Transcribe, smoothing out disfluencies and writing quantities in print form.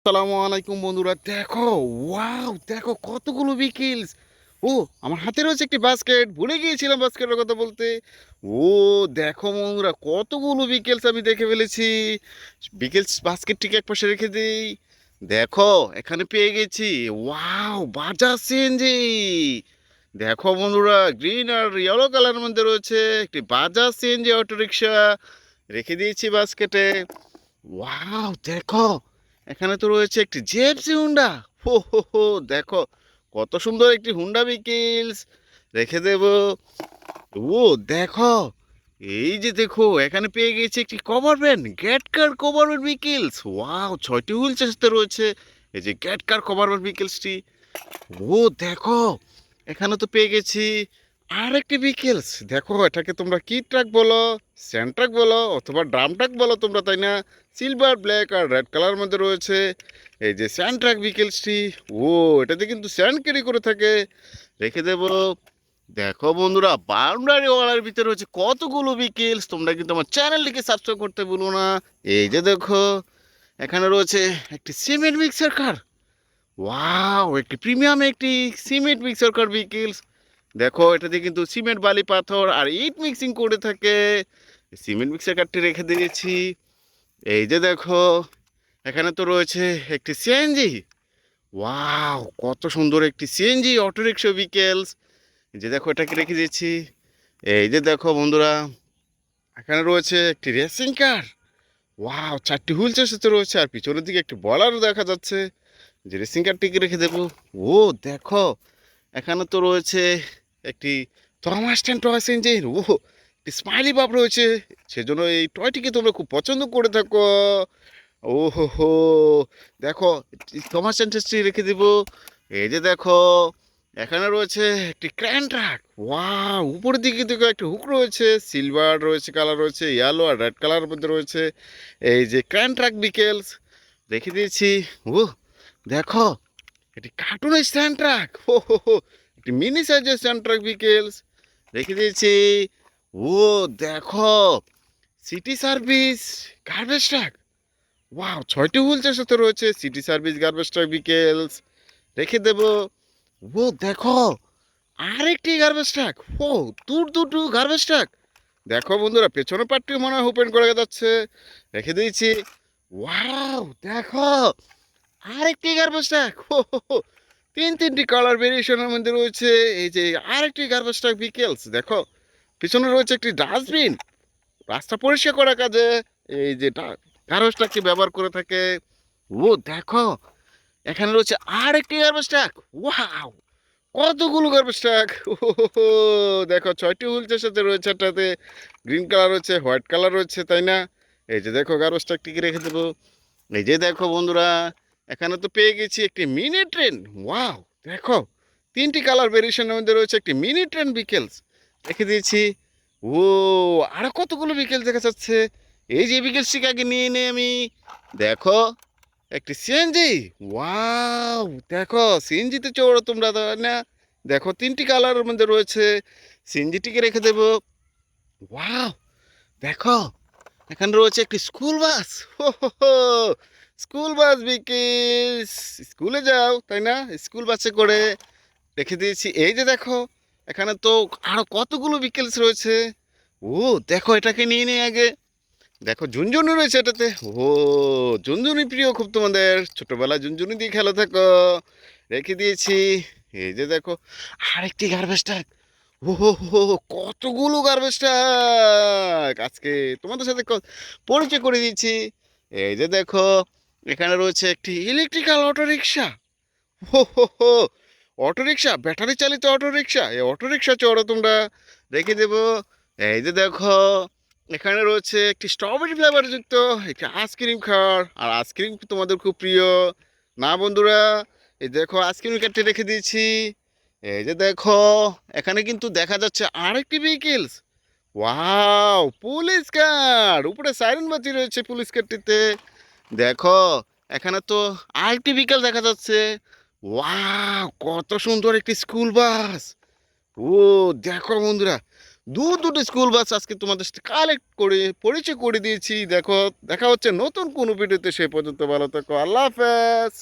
আসসালামু আলাইকুম বন্ধুরা, দেখো। ওয়াও, দেখো কতগুলো বিকেলস। ও, আমার হাতে রয়েছে একটি বাস্কেট, ভুলে গিয়েছিলাম বাস্কেটের কথা বলতে। ও, দেখো বন্ধুরা, কতগুলো বিকেলস আমি দেখে ফেলেছি। বিকেলস বাস্কেটটিকে এক পাশে রেখে দিই। দেখো, এখানে পেয়ে গেছি। Wow, Bajaj CNG. দেখো বন্ধুরা, গ্রিন আর ইয়েলো কালারের মধ্যে রয়েছে একটি বাজাজ সিএনজি অটো রিক্সা, রেখে দিয়েছি বাস্কেটে। ওয়াও, দেখো, এখানে তো রয়েছে একটি জেপসি হুন্ডা। হো হো হো, দেখো কত সুন্দর একটি হুন্ডা বিকেলস, রেখে দেব। ও, দেখো, এই যে দেখো, এখানে পেয়ে গেছি একটি কভার ভ্যান, গ্যাট কার কভার ভ্যান বিকেলস। ওয়াও, 6টি হুইল চেষ্টা রয়েছে এই যে গ্যাট কার কভার ভ্যান বিকেলসটি। ও, দেখো, এখানে তো পেয়ে গেছি আর একটি বিকেলস। দেখো, এটাকে তোমরা কি ট্রাক বলো, স্যান্ড ট্রাক বলো অথবা ড্রাম ট্রাক বলো তোমরা, তাই না? সিলভার, ব্ল্যাক আর রেড কালার মধ্যে রয়েছে এই যে স্যান্ড ট্রাক বিকেলসটি। ও, এটাতে কিন্তু স্যান্ড ক্যারি করে থাকে, রেখে দেব। দেখো বন্ধুরা, বাউন্ডারি ওয়ালের ভিতরে রয়েছে কতগুলো বিকেলস। তোমরা কিন্তু আমার চ্যানেলটিকে সাবস্ক্রাইব করতে ভুলো না। এই যে দেখো, এখানে রয়েছে একটি সিমেন্ট মিক্সার কার। ওয়াও, একটি প্রিমিয়াম একটি সিমেন্ট মিক্সার কার বিকেলস। দেখো, এটাতে কিন্তু সিমেন্ট, বালি, পাথর আর ইট মিক্সিং করে থাকে। সিমেন্ট মিক্সার কারটি রেখে দিয়েছি। এই যে দেখো, এখানে তো রয়েছে একটি সিএনজি। ওয়াও, কত সুন্দর একটি সিএনজি অটোরিকশা বিকেলস। এই যে দেখো, এটাকে রেখে দিয়েছি। এই যে দেখো বন্ধুরা, এখানে রয়েছে একটি রেসিং কার। ওয়াও, 4টি হুইল সাথে রয়েছে আর পিছনের দিকে একটি বলারও দেখা যাচ্ছে, যে রেসিং কারটিকে রেখে দেবো। ও, দেখো, এখানে তো রয়েছে একটি থমাস টেন টয়েস ইঞ্জিন। ও, একটি স্মাইলি বাপ রয়েছে, সেজন্য এই টয়টিকে তোমরা খুব পছন্দ করে থাকো। ও হো হো, দেখো, থমাস টেন টেস্টটি রেখে দিব। এই যে দেখো, এখানে রয়েছে একটি ক্র্যান ট্রাক। ওয়াও, উপরের দিকে দেখো একটি হুক রয়েছে, সিলভার রয়েছে, কালার রয়েছে ইয়েলো আর রেড কালারের মধ্যে রয়েছে এই যে ক্র্যান ট্রাক বিকেলস, রেখে দিয়েছি। ও, দেখো, এটি কার্টুন স্ট্যান্ড ট্রাক। হো হো হো, একটি মিনি সাইজের স্ট্যান্ড ট্রাক বিকেলস, রেখে দিয়েছি। ও, দেখো, city service garbage truck. Wow, 6টি হুইলচের সাথে রয়েছে সিটি সার্ভিস গার্বেজ ট্রাক বিকেলস, রেখে দেব। ও, দেখো, আরেকটি গার্বেজ ট্রাক। ও, দূর দুটো গার্বেজ ট্রাক। দেখো বন্ধুরা, পেছনের পার্টটি মনে হয় ওপেন করে যাচ্ছে, রেখে দিয়েছি। ওয়াও, দেখো, আরেকটি গার্বেজ ট্রাক। হো হো হো, তিনটি কালার ভেরিয়েশনের মধ্যে রয়েছে এই যে আরেকটি গার্বেজ ট্রাক বিকেলস। দেখো, পিছনে রয়েছে একটি ডাস্টবিন, রাস্তা পরিষ্কার করার কাজে এই যে গার্বেজ ট্রাকটি ব্যবহার করে থাকে। ও, দেখো, এখানে রয়েছে আরেকটি গার্বেজ ট্রাক। ওয়াও, কতগুলো গার্বেজ ট্রাক। দেখো, 6টি হুইলসের সাথে রয়েছে, এটাতে গ্রিন কালার রয়েছে, হোয়াইট কালার রয়েছে, তাই না? এই যে দেখো, গার্বেজ ট্রাকটিকে রেখে দেবো। এই যে দেখো বন্ধুরা, এখানে তো পেয়ে গেছি একটি মিনি ট্রেন। ওয়াও, দেখো, 3টি কালার ভেরিয়েশনের মধ্যে রয়েছে একটি মিনি ট্রেন বিকেলস, রেখে দিয়েছি। ও, আরো কতগুলো বিকেলস দেখা যাচ্ছে। এই যে বিকেলসটিকে আগে নিয়ে নেই আমি। দেখো, একটি সিএনজি। ওয়াও, দেখো, সিএনজিতে চড়ো তোমরা, তাই না? দেখো, 3টি কালারের মধ্যে রয়েছে, সিএনজিটিকে রেখে দেবো। ওয়াও, দেখো, এখানে রয়েছে একটি স্কুল বাস। হো হো হো, স্কুল বাস বিকিস, স্কুলে যাও, তাই না? স্কুল বাসে করে রেখে দিয়েছি। এই যে দেখো, এখানে তো আরো কতগুলো বিকেলস রয়েছে। ও, দেখো, এটাকে নিয়ে নিই আগে। দেখো, ঝুনঝুনি রয়েছে এটাতে। ও, ঝুনঝুনি প্রিয় খুব তোমাদের, ছোটবেলায় ঝুনঝুনি দিয়ে খেলা থাকো, রেখে দিয়েছি। এই যে দেখো, আরেকটি গার্বেজ ট্রাক। ও হো হো, কতগুলো গার্বেজ ট্রাক আজকে তোমাদের সাথে পরিচয় করে দিচ্ছি। এই যে দেখো, এখানে রয়েছে একটি ইলেকট্রিক্যাল অটো রিক্সা। হো হো হো, অটো রিক্সা, ব্যাটারি চালিত অটো রিক্সা। এই অটো রিক্সা চড়ো তোমরা, রেখে দেবো। এই যে দেখো, এখানে রয়েছে একটি স্ট্রবেরি ফ্লেভার যুক্ত একটি আইসক্রিম খাওয়ার, আর আইসক্রিম তোমাদের খুব প্রিয় না বন্ধুরা? এই দেখো, আইসক্রিম কার্ডটি রেখে দিয়েছি। এই যে দেখো, এখানে কিন্তু দেখা যাচ্ছে আরেকটি ভেহিকেলস। ওয়াও, পুলিশ কার, উপরে সাইরেন বাতি রয়েছে পুলিশ কারটিতে। দেখো, এখানে তো আরেকটি ভেহিকেল দেখা যাচ্ছে। ওয়াও, কত সুন্দর একটি স্কুল বাস। ও, দেখো বন্ধুরা, দুটো স্কুল বাস আজকে তোমাদের সাথে কালেক্ট করে পরিচয় করে দিয়েছি। দেখো, দেখা হচ্ছে নতুন কোনো ভিডিওতে। সেই পর্যন্ত ভালো থাকো, আল্লাহ হাফেজ।